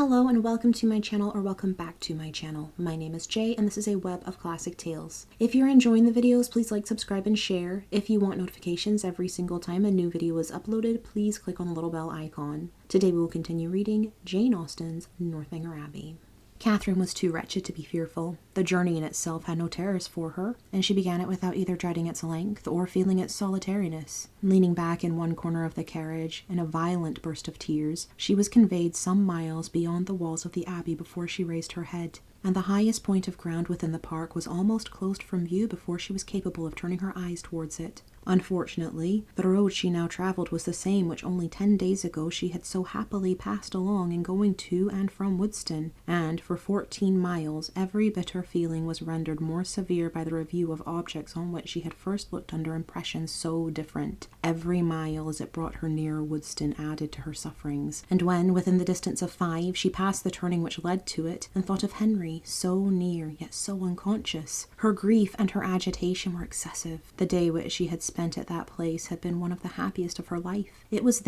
Hello and welcome to my channel, or welcome back to my channel. My name is Jay and this is a web of classic tales. If you're enjoying the videos, please like, subscribe, and share. If you want notifications every single time a new video is uploaded, please click on the little bell icon. Today we will continue reading Jane Austen's Northanger Abbey. Catherine was too wretched to be fearful. The journey in itself had no terrors for her, and she began it without either dreading its length or feeling its solitariness. Leaning back in one corner of the carriage, in a violent burst of tears, she was conveyed some miles beyond the walls of the abbey before she raised her head, and the highest point of ground within the park was almost closed from view before she was capable of turning her eyes towards it. Unfortunately, the road she now travelled was the same which only 10 days ago she had so happily passed along in going to and from Woodston, and for 14 miles every bitter feeling was rendered more severe by the review of objects on which she had first looked under impressions so different. Every mile as it brought her nearer Woodston added to her sufferings, and when, within the distance of 5, she passed the turning which led to it, and thought of Henry, so near yet so unconscious, her grief and her agitation were excessive. The day which she had spent at that place had been one of the happiest of her life. It was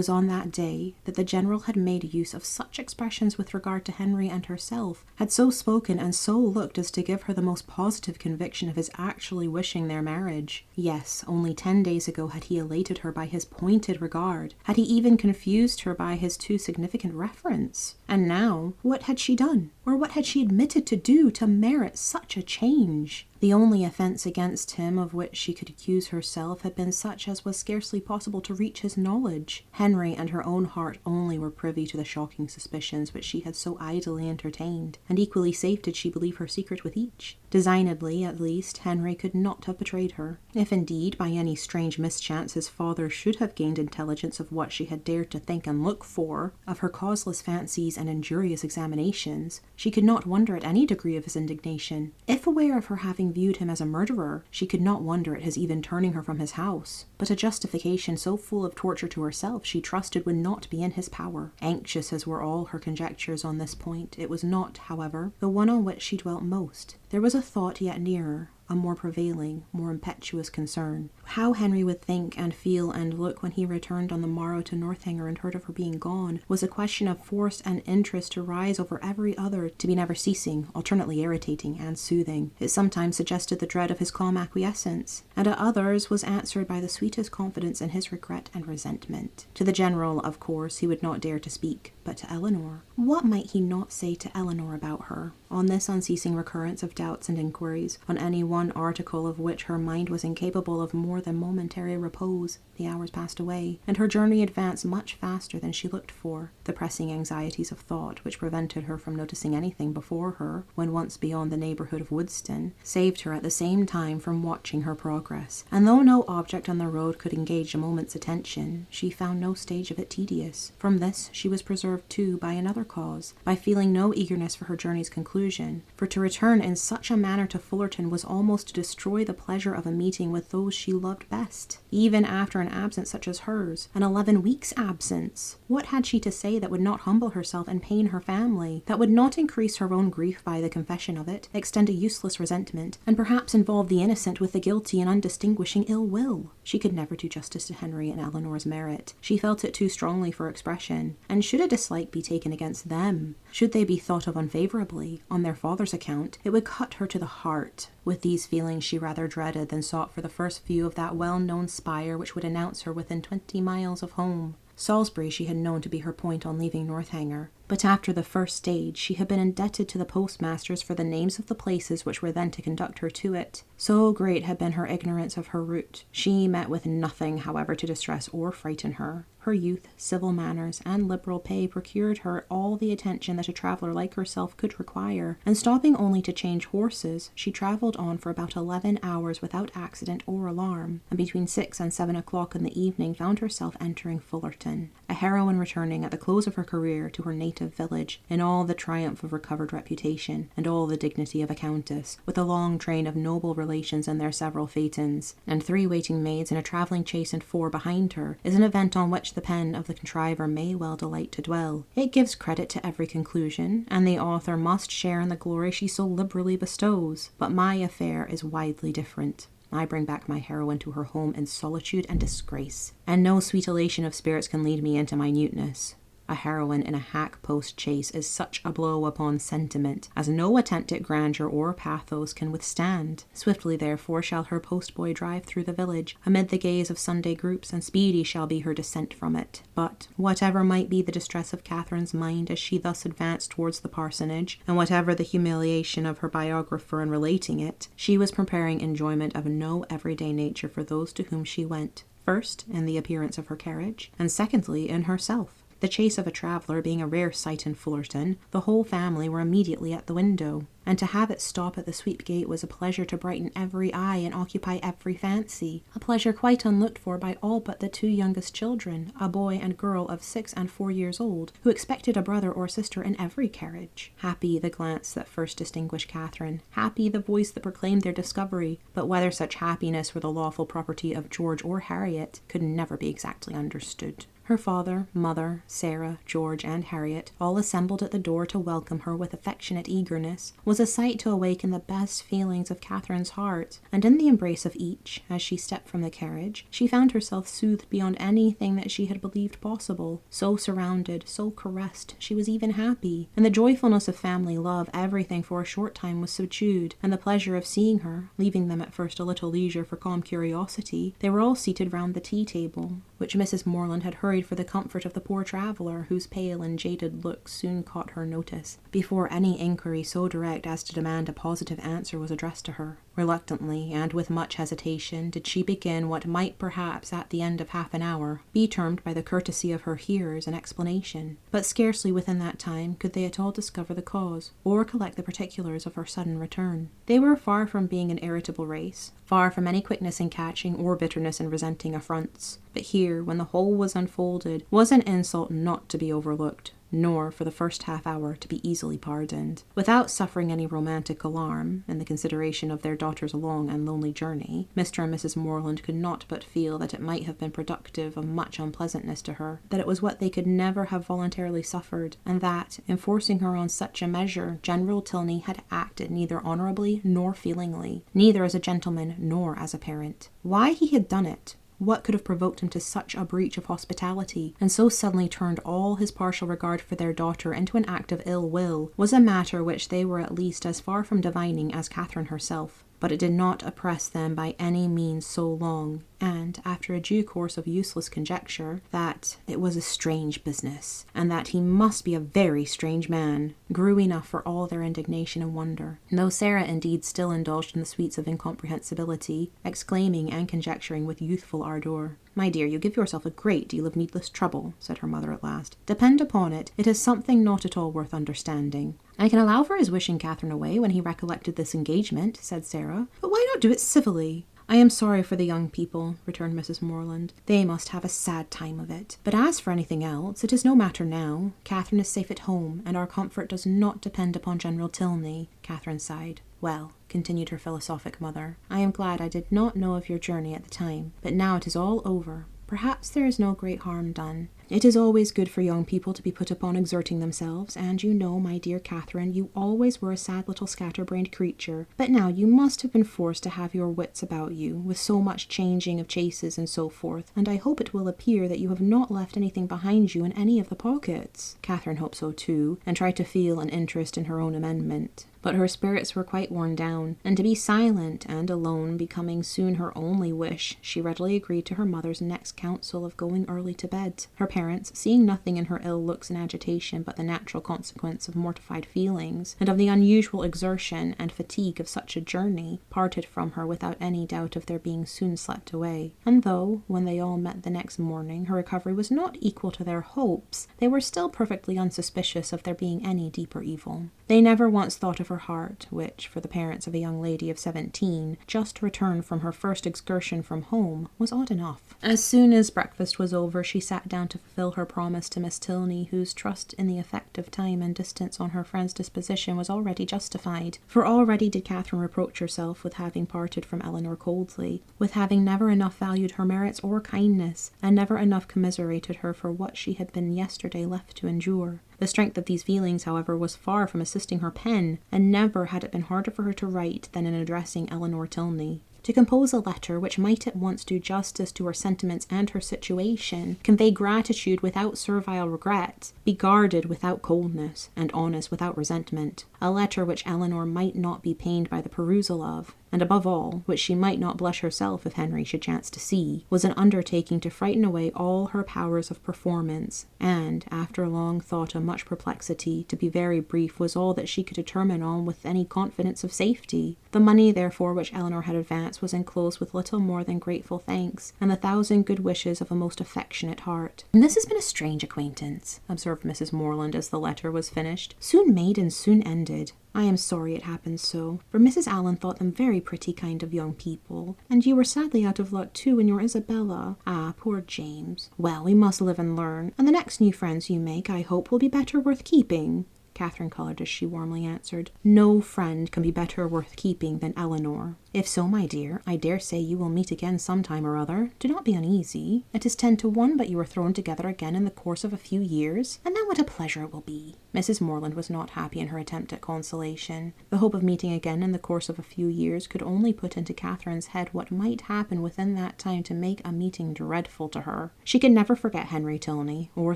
on that day, that the general had made use of such expressions with regard to Henry and herself, had so spoken and so looked as to give her the most positive conviction of his actually wishing their marriage. Yes, only 10 days ago had he elated her by his pointed regard, had he even confused her by his too significant reference. And now, what had she done, or what had she admitted to do to merit such a change? The only offence against him of which she could accuse herself had been such as was scarcely possible to reach his knowledge. Henry and her own heart only were privy to the shocking suspicions which she had so idly entertained, and equally safe did she believe her secret with each. Designedly, at least, Henry could not have betrayed her. If indeed, by any strange mischance, his father should have gained intelligence of what she had dared to think and look for, of her causeless fancies and injurious examinations, she could not wonder at any degree of his indignation. If aware of her having viewed him as a murderer, she could not wonder at his even turning her from his house. But a justification so full of torture to herself she trusted would not be in his power. Anxious as were all her conjectures on this point, it was not, however, the one on which she dwelt most. There was a thought yet nearer, a more prevailing, more impetuous concern. How Henry would think and feel and look when he returned on the morrow to Northanger and heard of her being gone was a question of force and interest to rise over every other, to be never ceasing, alternately irritating and soothing. It sometimes suggested the dread of his calm acquiescence, and at others was answered by the sweetest confidence in his regret and resentment. To the general, of course, he would not dare to speak, but to Eleanor. What might he not say to Eleanor about her? On this unceasing recurrence of doubts and inquiries, on any one article of which her mind was incapable of more than momentary repose, the hours passed away, and her journey advanced much faster than she looked for. The pressing anxieties of thought, which prevented her from noticing anything before her, when once beyond the neighbourhood of Woodston, saved her at the same time from watching her progress, and though no object on the road could engage a moment's attention, she found no stage of it tedious. From this she was preserved too by another cause, by feeling no eagerness for her journey's conclusion, for to return in such a manner to Fullerton was almost to destroy the pleasure of a meeting with those she loved best, even after an absence such as hers, an 11 weeks' absence. What had she to say that would not humble herself and pain her family, that would not increase her own grief by the confession of it, extend a useless resentment, and perhaps involve the innocent with the guilty in undistinguishing ill will? She could never do justice to Henry and Eleanor's merit. She felt it too strongly for expression, and should a dislike be taken against them, should they be thought of unfavourably, on their father's account, it would cut her to the heart. With these feelings she rather dreaded than sought for the first view of that well-known spire which would announce her within 20 miles of home. Salisbury she had known to be her point on leaving Northanger, but after the first stage she had been indebted to the postmasters for the names of the places which were then to conduct her to it. So great had been her ignorance of her route. She met with nothing, however, to distress or frighten her. Her youth, civil manners, and liberal pay procured her all the attention that a traveller like herself could require, and stopping only to change horses, she travelled on for about 11 hours without accident or alarm, and between 6 and 7 o'clock in the evening found herself entering Fullerton, a heroine returning at the close of her career to her native village, in all the triumph of recovered reputation, and all the dignity of a countess, with a long train of noble relations and their several phaetons, and 3 waiting maids in a travelling chaise and 4 behind her, is an event on which the pen of the contriver may well delight to dwell. It gives credit to every conclusion, and the author must share in the glory she so liberally bestows. But my affair is widely different. I bring back my heroine to her home in solitude and disgrace, and no sweet elation of spirits can lead me into minuteness. A heroine in a hack post chaise is such a blow upon sentiment as no attempt at grandeur or pathos can withstand. Swiftly, therefore, shall her postboy drive through the village, amid the gaze of Sunday groups, and speedy shall be her descent from it. But, whatever might be the distress of Catherine's mind as she thus advanced towards the parsonage, and whatever the humiliation of her biographer in relating it, she was preparing enjoyment of no everyday nature for those to whom she went, first, in the appearance of her carriage, and secondly, in herself. The chaise of a traveller being a rare sight in Fullerton, the whole family were immediately at the window, and to have it stop at the sweep gate was a pleasure to brighten every eye and occupy every fancy, a pleasure quite unlooked for by all but the two youngest children, a boy and girl of 6 and 4 years old, who expected a brother or sister in every carriage. Happy the glance that first distinguished Catherine, happy the voice that proclaimed their discovery, but whether such happiness were the lawful property of George or Harriet could never be exactly understood. Her father, mother, Sarah, George, and Harriet, all assembled at the door to welcome her with affectionate eagerness, was a sight to awaken the best feelings of Catherine's heart, and in the embrace of each, as she stepped from the carriage, she found herself soothed beyond anything that she had believed possible. So surrounded, so caressed, she was even happy. In the joyfulness of family love, everything for a short time was subdued, and the pleasure of seeing her, leaving them at first a little leisure for calm curiosity, they were all seated round the tea-table, which Mrs. Morland had hurried for the comfort of the poor traveller, whose pale and jaded looks soon caught her notice, before any inquiry so direct as to demand a positive answer was addressed to her. Reluctantly, and with much hesitation, did she begin what might perhaps, at the end of half an hour, be termed by the courtesy of her hearers an explanation. But scarcely within that time could they at all discover the cause, or collect the particulars of her sudden return. They were far from being an irritable race, far from any quickness in catching or bitterness in resenting affronts. But here, when the whole was unfolded, was an insult not to be overlooked, nor, for the first half hour, to be easily pardoned. Without suffering any romantic alarm, in the consideration of their daughter's long and lonely journey, Mr. and Mrs. Morland could not but feel that it might have been productive of much unpleasantness to her, that it was what they could never have voluntarily suffered, and that, in forcing her on such a measure, General Tilney had acted neither honourably nor feelingly, neither as a gentleman nor as a parent. Why he had done it, what could have provoked him to such a breach of hospitality, and so suddenly turned all his partial regard for their daughter into an act of ill will, was a matter which they were at least as far from divining as Catherine herself. But it did not oppress them by any means so long, and, after a due course of useless conjecture, that it was a strange business, and that he must be a very strange man, grew enough for all their indignation and wonder, though Sarah indeed still indulged in the sweets of incomprehensibility, exclaiming and conjecturing with youthful ardour. "My dear, you give yourself a great deal of needless trouble," said her mother at last. "Depend upon it, it is something not at all worth understanding." "I can allow for his wishing Catherine away when he recollected this engagement," said Sarah, "but why not do it civilly?" "I am sorry for the young people," returned Mrs. Morland. "They must have a sad time of it. But as for anything else, it is no matter now. Catherine is safe at home, and our comfort does not depend upon General Tilney." Catherine sighed. "Well," continued her philosophic mother, "I am glad I did not know of your journey at the time, but now it is all over. Perhaps there is no great harm done. It is always good for young people to be put upon exerting themselves, and you know, my dear Catherine, you always were a sad little scatterbrained creature, but now you must have been forced to have your wits about you, with so much changing of chaises and so forth, and I hope it will appear that you have not left anything behind you in any of the pockets." Catherine hoped so too, and tried to feel an interest in her own amendment. But her spirits were quite worn down, and to be silent and alone becoming soon her only wish, she readily agreed to her mother's next counsel of going early to bed. Her parents, seeing nothing in her ill looks and agitation but the natural consequence of mortified feelings, and of the unusual exertion and fatigue of such a journey, parted from her without any doubt of their being soon slept away. And though, when they all met the next morning, her recovery was not equal to their hopes, they were still perfectly unsuspicious of there being any deeper evil. They never once thought of her heart, which, for the parents of a young lady of 17, just returned from her first excursion from home, was odd enough. As soon as breakfast was over, she sat down to fulfill her promise to Miss Tilney, whose trust in the effect of time and distance on her friend's disposition was already justified. For already did Catherine reproach herself with having parted from Eleanor coldly, with having never enough valued her merits or kindness, and never enough commiserated her for what she had been yesterday left to endure. The strength of these feelings, however, was far from assisting her pen, and never had it been harder for her to write than in addressing Eleanor Tilney. to compose a letter which might at once do justice to her sentiments and her situation, convey gratitude without servile regret, be guarded without coldness, and honest without resentment. A letter which Eleanor might not be pained by the perusal of, and above all, which she might not blush herself if Henry should chance to see, was an undertaking to frighten away all her powers of performance, and, after long thought and much perplexity, to be very brief, was all that she could determine on with any confidence of safety. The money, therefore, which Eleanor had advanced was enclosed with little more than grateful thanks, and the 1,000 good wishes of a most affectionate heart. "And this has been a strange acquaintance," observed Mrs. Morland as the letter was finished. "Soon made and soon ended. I am sorry it happened so, for Mrs. Allen thought them very pretty kind of young people, and you were sadly out of luck too in your Isabella. Ah, poor James. Well, we must live and learn, and the next new friends you make, I hope, will be better worth keeping." Catherine coloured as she warmly answered, "No friend can be better worth keeping than Eleanor. If so, my dear, I dare say you will meet again some time or other. Do not be uneasy. It is 10 to 1 but you are thrown together again in the course of a few years, and then what a pleasure it will be." Mrs. Morland was not happy in her attempt at consolation. The hope of meeting again in the course of a few years could only put into Catherine's head what might happen within that time to make a meeting dreadful to her. She could never forget Henry Tilney, or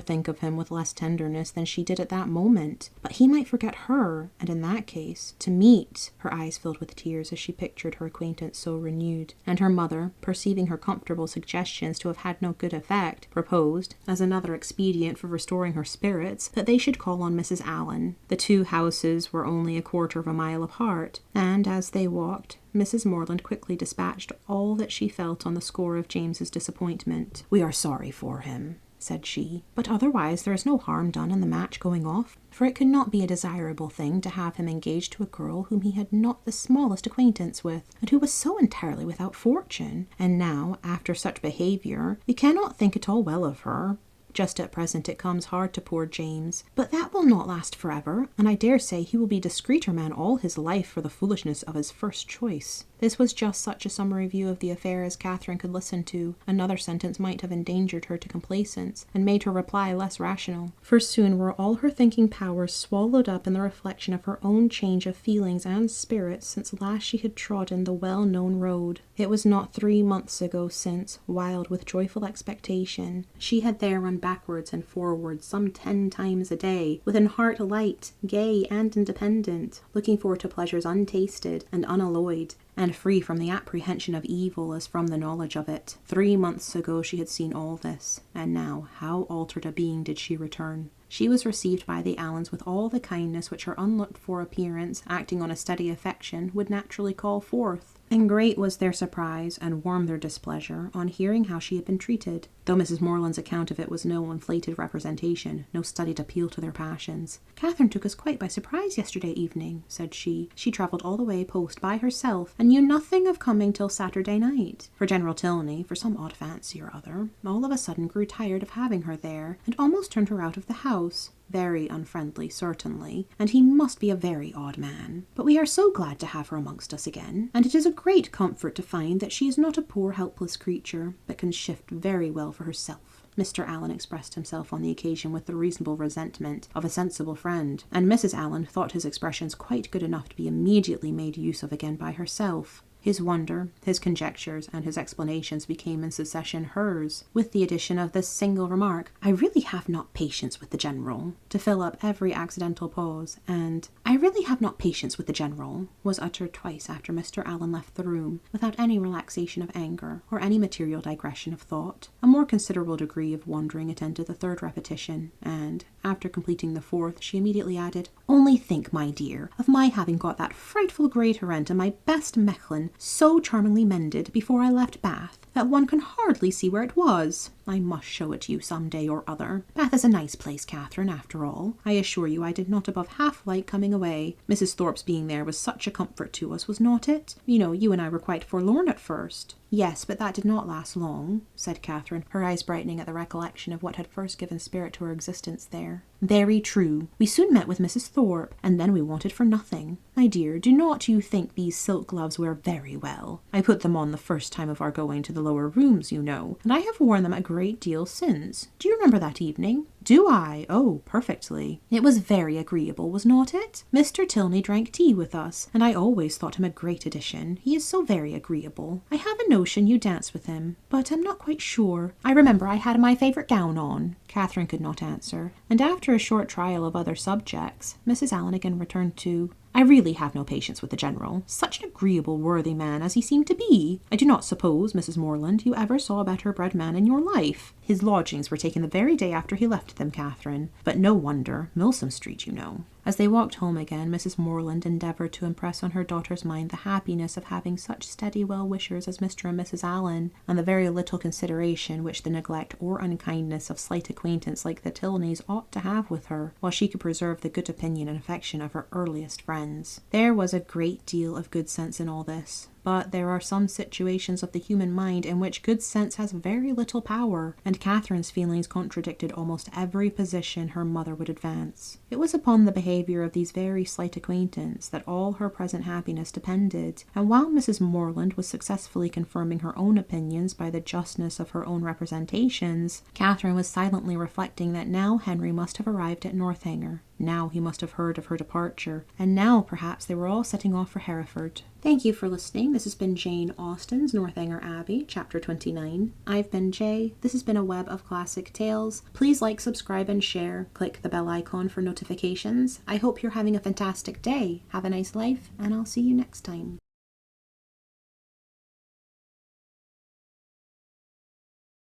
think of him with less tenderness than she did at that moment. But he might forget her, and in that case, to meet— Her eyes filled with tears as she pictured her acquaintance so renewed, and her mother, perceiving her comfortable suggestions to have had no good effect, proposed, as another expedient for restoring her spirits, that they should call on Mrs. Allen. The two houses were only 1/4 of a mile apart, and as they walked, Mrs. Morland quickly dispatched all that she felt on the score of James's disappointment. "We are sorry for him," said she, "but otherwise there is no harm done in the match going off, for it could not be a desirable thing to have him engaged to a girl whom he had not the smallest acquaintance with, and who was so entirely without fortune. And now, after such behaviour, we cannot think at all well of her. Just at present it comes hard to poor James, but that will not last forever, and I dare say he will be a discreeter man all his life for the foolishness of his first choice." This was just such a summary view of the affair as Catherine could listen to. Another sentence might have endangered her to complaisance, and made her reply less rational, for soon were all her thinking powers swallowed up in the reflection of her own change of feelings and spirits since last she had trodden the well-known road. It was not 3 months ago since, wild with joyful expectation, she had there run backwards and forwards some 10 times a day, with an heart light, gay, and independent, looking forward to pleasures untasted and unalloyed, and free from the apprehension of evil as from the knowledge of it. 3 months ago she had seen all this, and now how altered a being did she return. She was received by the Allens with all the kindness which her unlooked-for appearance, acting on a steady affection, would naturally call forth. And great was their surprise, and warm their displeasure, on hearing how she had been treated, though Mrs. Morland's account of it was no inflated representation, no studied appeal to their passions. "Catherine took us quite by surprise yesterday evening," said she. "She travelled all the way post by herself, and knew nothing of coming till Saturday night. For General Tilney, for some odd fancy or other, all of a sudden grew tired of having her there, and almost turned her out of the house. Very unfriendly, certainly, and he must be a very odd man. But we are so glad to have her amongst us again, and it is a great comfort to find that she is not a poor helpless creature, but can shift very well for herself." Mr. Allen expressed himself on the occasion with the reasonable resentment of a sensible friend, and Mrs. Allen thought his expressions quite good enough to be immediately made use of again by herself. His wonder, his conjectures, and his explanations became in succession hers, with the addition of this single remark, "I really have not patience with the General," to fill up every accidental pause, and "I really have not patience with the General" was uttered twice after Mr. Allen left the room, without any relaxation of anger, or any material digression of thought. A more considerable degree of wandering attended the third repetition, and, after completing the fourth, she immediately added, "Only think, my dear, of my having got that frightful grey Tarrant and my best Mechlin so charmingly mended before I left Bath, that one can hardly see where it was. I must show it you some day or other. Bath is a nice place, Catherine, after all. I assure you I did not above half like coming away. Mrs. Thorpe's being there was such a comfort to us, was not it? You know, you and I were quite forlorn at first." "Yes, but that did not last long," said Catherine, her eyes brightening at the recollection of what had first given spirit to her existence there. "Very true. We soon met with Mrs. Thorpe, and then we wanted for nothing. My dear, do not you think these silk gloves wear very well? I put them on the first time of our going to the lower rooms, you know, and I have worn them a great deal since. Do you remember that evening?" Do I? Oh, perfectly. It was very agreeable, was not it? Mr. Tilney drank tea with us, and I always thought him a great addition. He is so very agreeable. I have a notion you danced with him, but I'm not quite sure. I remember I had my favourite gown on. Catherine could not answer, and after a short trial of other subjects, Mrs. Allen again returned to, I really have no patience with the General. Such an agreeable, worthy man as he seemed to be. I do not suppose, Mrs. Morland, you ever saw a better bred man in your life. His lodgings were taken the very day after he left them, Catherine. But no wonder. Milsom Street, you know. As they walked home again, Mrs. Morland endeavoured to impress on her daughter's mind the happiness of having such steady well-wishers as Mr. and Mrs. Allen, and the very little consideration which the neglect or unkindness of slight acquaintance like the Tilneys ought to have with her, while she could preserve the good opinion and affection of her earliest friends. There was a great deal of good sense in all this. But there are some situations of the human mind in which good sense has very little power, and Catherine's feelings contradicted almost every position her mother would advance. It was upon the behaviour of these very slight acquaintance that all her present happiness depended, and while Mrs. Morland was successfully confirming her own opinions by the justness of her own representations, Catherine was silently reflecting that now Henry must have arrived at Northanger. Now he must have heard of her departure, and now perhaps they were all setting off for Hereford. Thank you for listening. This has been Jane Austen's Northanger Abbey, Chapter 29. I've been Jay. This has been a web of classic tales. Please like, subscribe, and share. Click the bell icon for notifications. I hope you're having a fantastic day. Have a nice life, and I'll see you next time.